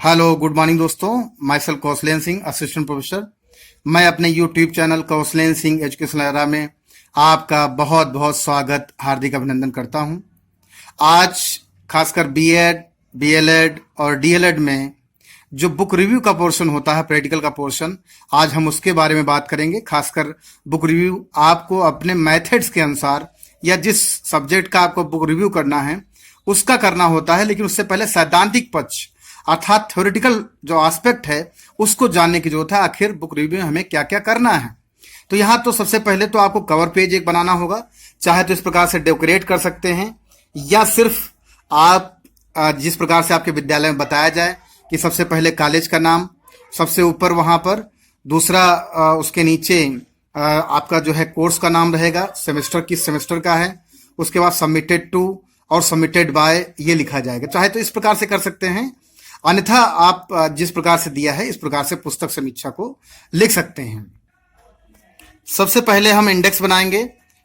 Hello good morning दोस्तों। Myself Kaushlen Singh, assistant professor. मैं अपने YouTube channel Kaushlen Singh education era में आपका बहुत बहुत स्वागत, हार्दिक अभिनंदन करता हूं। आज खासकर बीएड, बीएलएड और डीएलएड में जो बुक रिव्यू का पोर्शन होता है, प्रैक्टिकल का पोर्शन, आज हम उसके बारे में बात करेंगे। खासकर बुक रिव्यू आपको अपने मेथड्स के अनुसार या जिस सब्जेक्ट का आपको बुक रिव्यू करना है उसका करना होता है, लेकिन उससे पहले सैद्धांतिक पक्ष अर्थात थ्योरेटिकल जो एस्पेक्ट है उसको जानने की जरूरत है। आखिर बुक रिव्यू में हमें क्या क्या करना है। तो यहाँ तो सबसे पहले तो आपको कवर पेज एक बनाना होगा। चाहे तो इस प्रकार से डेकोरेट कर सकते हैं या सिर्फ आप जिस प्रकार से आपके विद्यालय में बताया जाए कि सबसे पहले कॉलेज का नाम सबसे ऊपर, वहां पर दूसरा उसके नीचे आपका जो है कोर्स का नाम रहेगा, सेमेस्टर किस सेमेस्टर का है, उसके बाद सबमिटेड टू और सबमिटेड बाय ये लिखा जाएगा। चाहे तो इस प्रकार से कर सकते हैं, अन्यथा आप जिस प्रकार से दिया है इस प्रकार से पुस्तक समीक्षा को लिख सकते हैं। सबसे पहले हम इंडेक्स बनाएंगे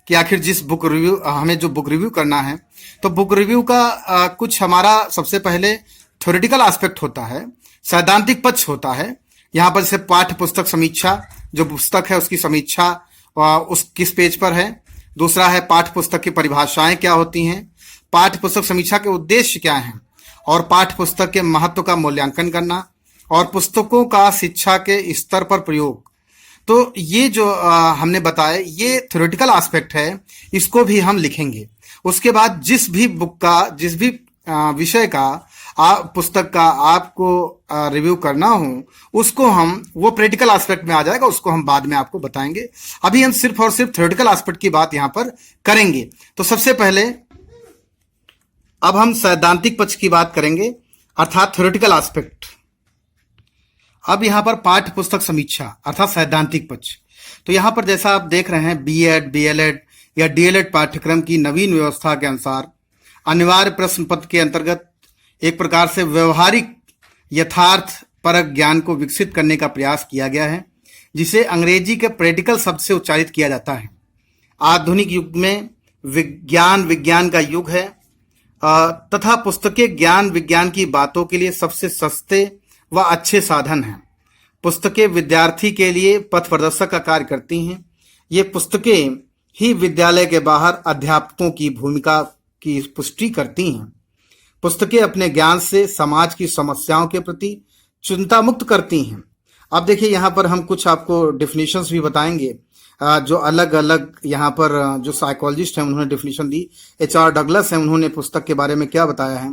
कि आखिर जिस बुक रिव्यू हमें जो बुक रिव्यू करना है, तो बुक रिव्यू का कुछ हमारा सबसे पहले थ्योरेटिकल एस्पेक्ट होता है, सैद्धांतिक पक्ष होता है। यहाँ पर जैसे पाठ्य पुस्तक समीक्षा, जो पुस्तक है उसकी समीक्षा उस किस पेज पर है। दूसरा है पाठ्य पुस्तक की परिभाषाएं क्या होती हैं, पाठ्य पुस्तक समीक्षा के उद्देश्य क्या हैं, और पाठ्य पुस्तक के महत्व का मूल्यांकन करना, और पुस्तकों का शिक्षा के स्तर पर प्रयोग। तो ये जो हमने बताया ये थ्योरेटिकल एस्पेक्ट है, इसको भी हम लिखेंगे। उसके बाद जिस भी बुक का, जिस भी विषय का पुस्तक का आपको रिव्यू करना हो, उसको हम, वो प्रैक्टिकल एस्पेक्ट में आ जाएगा, उसको हम बाद में आपको बताएंगे। अभी हम सिर्फ और सिर्फ थ्योरेटिकल एस्पेक्ट की बात यहाँ पर करेंगे। तो सबसे पहले अब हम सैद्धांतिक पक्ष की बात करेंगे, अर्थात थ्योरेटिकल एस्पेक्ट। अब यहां पर पाठ्य पुस्तक समीक्षा अर्थात सैद्धांतिक पक्ष। तो यहां पर जैसा आप देख रहे हैं, बीएड, बीएलएड या डीएलएड पाठ्यक्रम की नवीन व्यवस्था के अनुसार अनिवार्य प्रश्न पत्र के अंतर्गत एक प्रकार से व्यवहारिक यथार्थ परक ज्ञान को विकसित करने का प्रयास किया गया है, जिसे अंग्रेजी के प्रैक्टिकल शब्द से उच्चारित किया जाता है। आधुनिक युग में विज्ञान का युग है तथा पुस्तकें ज्ञान विज्ञान की बातों के लिए सबसे सस्ते व अच्छे साधन हैं। पुस्तकें विद्यार्थी के लिए पथ प्रदर्शक का कार्य करती हैं। ये पुस्तकें ही विद्यालय के बाहर अध्यापकों की भूमिका की पुष्टि करती हैं। पुस्तकें अपने ज्ञान से समाज की समस्याओं के प्रति चिंता मुक्त करती हैं। अब देखिए यहाँ पर हम कुछ आपको डिफिनेशंस भी बताएंगे, जो अलग अलग यहाँ पर जो साइकोलॉजिस्ट हैं उन्होंने डिफिनेशन दी। HR डगलस हैं, उन्होंने पुस्तक के बारे में क्या बताया है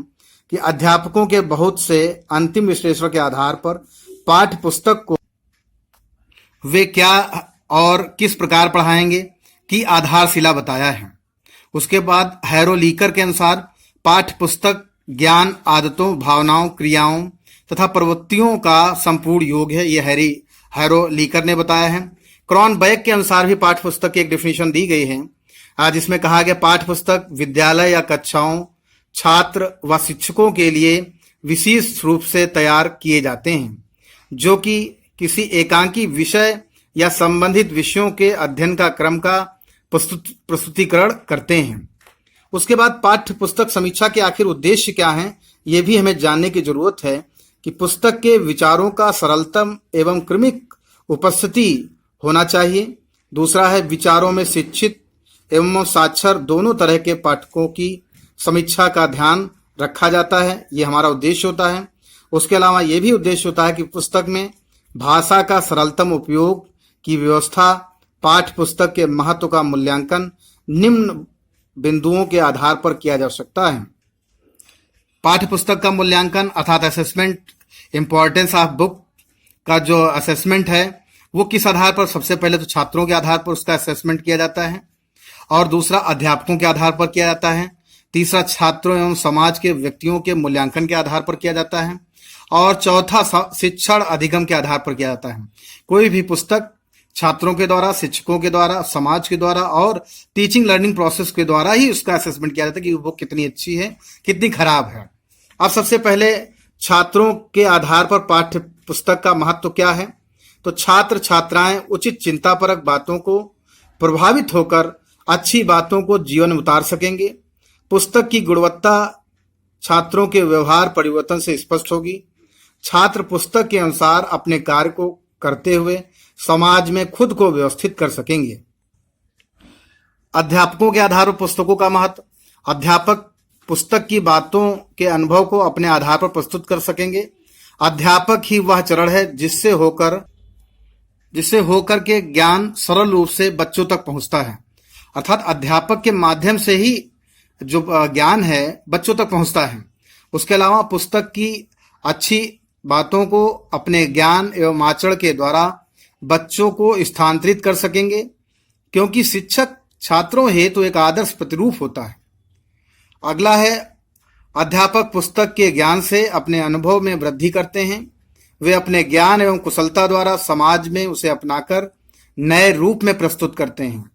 कि अध्यापकों के बहुत से अंतिम विश्लेषण के आधार पर पाठ्य पुस्तक को वे क्या और किस प्रकार पढ़ाएंगे की आधारशिला बताया है। उसके बाद हैरो लीकर के अनुसार पाठ्य पुस्तक ज्ञान, आदतों, भावनाओं, क्रियाओं तथा प्रवृत्तियों का संपूर्ण योग है। ये हैरो लीकर ने बताया है। क्रॉनबैक के अनुसार भी पाठ्य पुस्तक की एक डेफिनेशन दी गई है, जिसमें कहा गया पाठ्य पुस्तक विद्यालय या कक्षाओं, छात्र व शिक्षकों के लिए विशेष रूप से तैयार किए जाते हैं, जो कि किसी एकांकी विषय या संबंधित विषयों के अध्ययन का क्रम का प्रस्तुतिकरण करते हैं। उसके बाद पाठ्य पुस्तक समीक्षा के आखिर उद्देश्य क्या हैं, ये भी हमें जानने की जरूरत है कि पुस्तक के विचारों का सरलतम एवं क्रमिक उपस्थिति होना चाहिए। दूसरा है विचारों में शिक्षित एवं साक्षर दोनों तरह के पाठकों की समीक्षा का ध्यान रखा जाता है, ये हमारा उद्देश्य होता है। उसके अलावा ये भी उद्देश्य होता है कि पुस्तक में भाषा का सरलतम उपयोग की व्यवस्था, पाठ्य पुस्तक के महत्व का मूल्यांकन निम्न बिंदुओं के आधार पर किया जा सकता है। पाठ्य पुस्तक का मूल्यांकन अर्थात असेसमेंट, इंपॉर्टेंस ऑफ बुक का जो असेसमेंट है वो किस आधार पर, सबसे पहले तो छात्रों के आधार पर उसका असेसमेंट किया जाता है, और दूसरा अध्यापकों के आधार पर किया जाता है। तीसरा छात्रों एवं समाज के व्यक्तियों के मूल्यांकन के आधार पर किया जाता है, और चौथा शिक्षण अधिगम के आधार पर किया जाता है। कोई भी पुस्तक छात्रों के द्वारा, शिक्षकों के द्वारा, समाज के द्वारा और टीचिंग लर्निंग प्रोसेस के द्वारा ही उसका असेसमेंट किया जाता है कि वो कितनी अच्छी है, कितनी खराब है। अब सबसे पहले छात्रों के आधार पर पाठ्य पुस्तक का महत्व क्या है, तो छात्र छात्राएं उचित चिंतापरक बातों को प्रभावित होकर अच्छी बातों को जीवन में उतार सकेंगे। पुस्तक की गुणवत्ता छात्रों के व्यवहार परिवर्तन से स्पष्ट होगी। छात्र पुस्तक के अनुसार अपने कार्य को करते हुए समाज में खुद को व्यवस्थित कर सकेंगे। अध्यापकों के आधार पर पुस्तकों का महत्व। अध्यापक पुस्तक की बातों के अनुभव को अपने आधार पर प्रस्तुत कर सकेंगे। अध्यापक ही वह चरण है जिससे होकर के ज्ञान सरल रूप से बच्चों तक पहुंचता है। अर्थात अध्यापक के माध्यम से ही जो ज्ञान है बच्चों तक पहुंचता है। उसके अलावा पुस्तक की अच्छी बातों को अपने ज्ञान एवं आचरण के द्वारा बच्चों को स्थानांतरित कर सकेंगे, क्योंकि शिक्षक छात्रों हेतु एक आदर्श प्रतिरूप होता है। अगला है, अध्यापक पुस्तक के ज्ञान से अपने अनुभव में वृद्धि करते हैं। वे अपने ज्ञान एवं कुशलता द्वारा समाज में उसे अपनाकर नए रूप में प्रस्तुत करते हैं।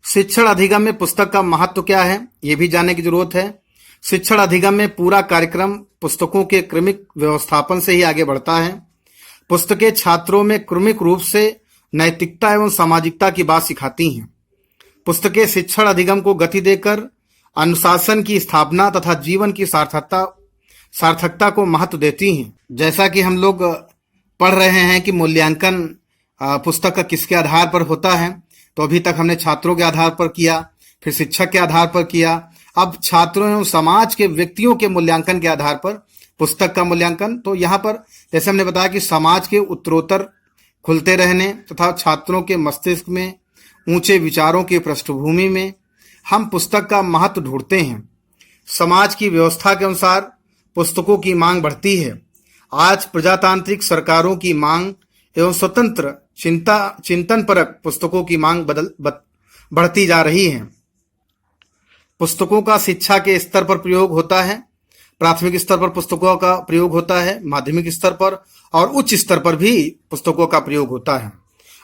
शिक्षण अधिगम में पुस्तक का महत्व क्या है, ये भी जानने की जरूरत है। शिक्षण अधिगम में पूरा कार्यक्रम पुस्तकों के क्रमिक व्यवस्थापन से ही आगे बढ़ता है। पुस्तकें छात्रों में क्रमिक रूप से नैतिकता एवं सामाजिकता की बात सिखाती हैं। पुस्तकें शिक्षण अधिगम को गति देकर अनुशासन की स्थापना तथा जीवन की सार्थकता को महत्व देती हैं। जैसा कि हम लोग पढ़ रहे हैं कि मूल्यांकन पुस्तक का किसके आधार पर होता है, तो अभी तक हमने छात्रों के आधार पर किया, फिर शिक्षक के आधार पर किया, अब छात्रों एवं समाज के व्यक्तियों के मूल्यांकन के आधार पर पुस्तक का मूल्यांकन। तो यहाँ पर जैसे हमने बताया कि समाज के उत्तरोत्तर खुलते रहने तथा छात्रों के मस्तिष्क में ऊंचे विचारों की पृष्ठभूमि में हम पुस्तक का महत्व ढूंढते हैं। समाज की व्यवस्था के अनुसार पुस्तकों की मांग बढ़ती है। आज प्रजातांत्रिक सरकारों की मांग एवं स्वतंत्र चिंतनपरक पुस्तकों की मांग बढ़ती जा रही है। पुस्तकों का शिक्षा के स्तर पर प्रयोग होता है। प्राथमिक स्तर पर पुस्तकों का प्रयोग होता है, माध्यमिक स्तर पर और उच्च स्तर पर भी पुस्तकों का प्रयोग होता है।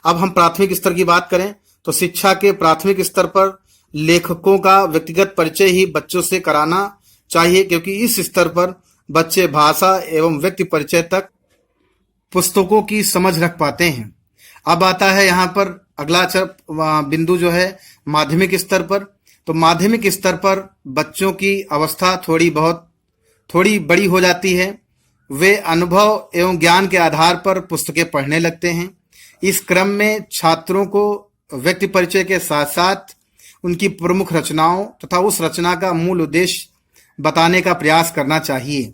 अब हम प्राथमिक स्तर की बात करें तो शिक्षा के प्राथमिक स्तर पर लेखकों का व्यक्तिगत परिचय ही बच्चों से कराना चाहिए, क्योंकि इस स्तर पर बच्चे भाषा एवं व्यक्ति परिचय तक पुस्तकों की समझ रख पाते हैं। अब आता है यहाँ पर अगला बिंदु जो है माध्यमिक स्तर पर। तो माध्यमिक स्तर पर बच्चों की अवस्था थोड़ी बड़ी हो जाती है। वे अनुभव एवं ज्ञान के आधार पर पुस्तकें पढ़ने लगते हैं। इस क्रम में छात्रों को व्यक्ति परिचय के साथ साथ उनकी प्रमुख रचनाओं तथा उस रचना का मूल उद्देश्य बताने का प्रयास करना चाहिए।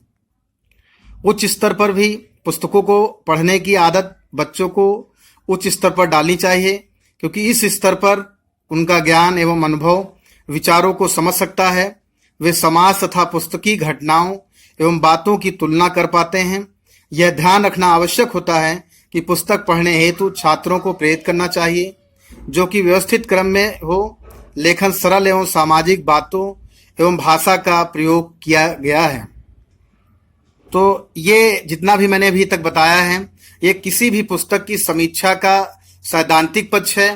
उच्च स्तर पर भी पुस्तकों को पढ़ने की आदत बच्चों को उच्च स्तर पर डालनी चाहिए, क्योंकि इस स्तर पर उनका ज्ञान एवं अनुभव विचारों को समझ सकता है। वे समाज तथा पुस्तकीय घटनाओं एवं बातों की तुलना कर पाते हैं। यह ध्यान रखना आवश्यक होता है कि पुस्तक पढ़ने हेतु छात्रों को प्रेरित करना चाहिए, जो कि व्यवस्थित क्रम में हो। लेखन सरल एवं सामाजिक बातों एवं भाषा का प्रयोग किया गया है। तो ये जितना भी मैंने अभी तक बताया है, ये किसी भी पुस्तक की समीक्षा का सैद्धांतिक पक्ष है।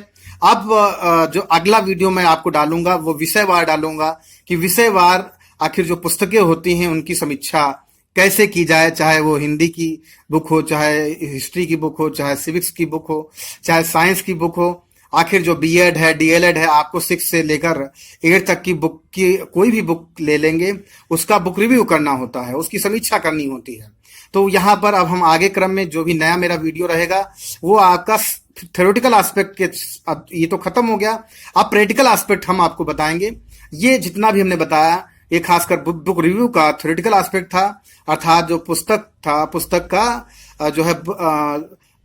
अब जो अगला वीडियो मैं आपको डालूंगा वो विषयवार डालूंगा कि विषयवार आखिर जो पुस्तकें होती हैं उनकी समीक्षा कैसे की जाए, चाहे वो हिंदी की बुक हो, चाहे हिस्ट्री की बुक हो, चाहे सिविक्स की बुक हो, चाहे साइंस की बुक हो। आखिर जो बीएड है, डीएलएड है, आपको 6 से लेकर 8 तक की बुक की कोई भी बुक ले लेंगे, उसका बुक रिव्यू करना होता है, उसकी समीक्षा करनी होती है। तो यहाँ पर अब हम आगे क्रम में जो भी नया मेरा वीडियो रहेगा वो आपका थ्योरेटिकल एस्पेक्ट के, अब ये तो खत्म हो गया, अब प्रैक्टिकल एस्पेक्ट हम आपको बताएंगे। ये जितना भी हमने बताया ये खासकर बुक रिव्यू का थ्योरेटिकल एस्पेक्ट था, अर्थात जो पुस्तक था, पुस्तक का जो है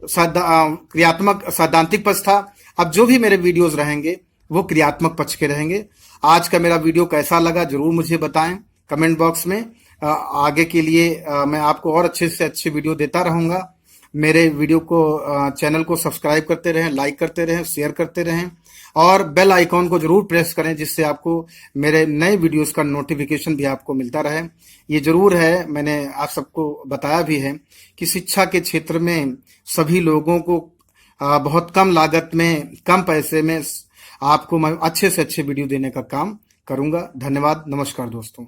क्रियात्मक सैद्धांतिक पक्ष था। अब जो भी मेरे वीडियोस रहेंगे वो क्रियात्मक पक्ष के रहेंगे। आज का मेरा वीडियो कैसा लगा जरूर मुझे बताएं कमेंट बॉक्स में। आगे के लिए मैं आपको और अच्छे से अच्छे वीडियो देता रहूंगा। मेरे वीडियो को चैनल को सब्सक्राइब करते रहें, लाइक करते रहें, शेयर करते रहें और बेल आइकॉन को जरूर प्रेस करें, जिससे आपको मेरे नए वीडियोस का नोटिफिकेशन भी आपको मिलता रहे। ये जरूर है, मैंने आप सबको बताया भी है कि शिक्षा के क्षेत्र में सभी लोगों को बहुत कम लागत में, कम पैसे में आपको मैं अच्छे से अच्छे वीडियो देने का काम करूंगा। धन्यवाद, नमस्कार दोस्तों।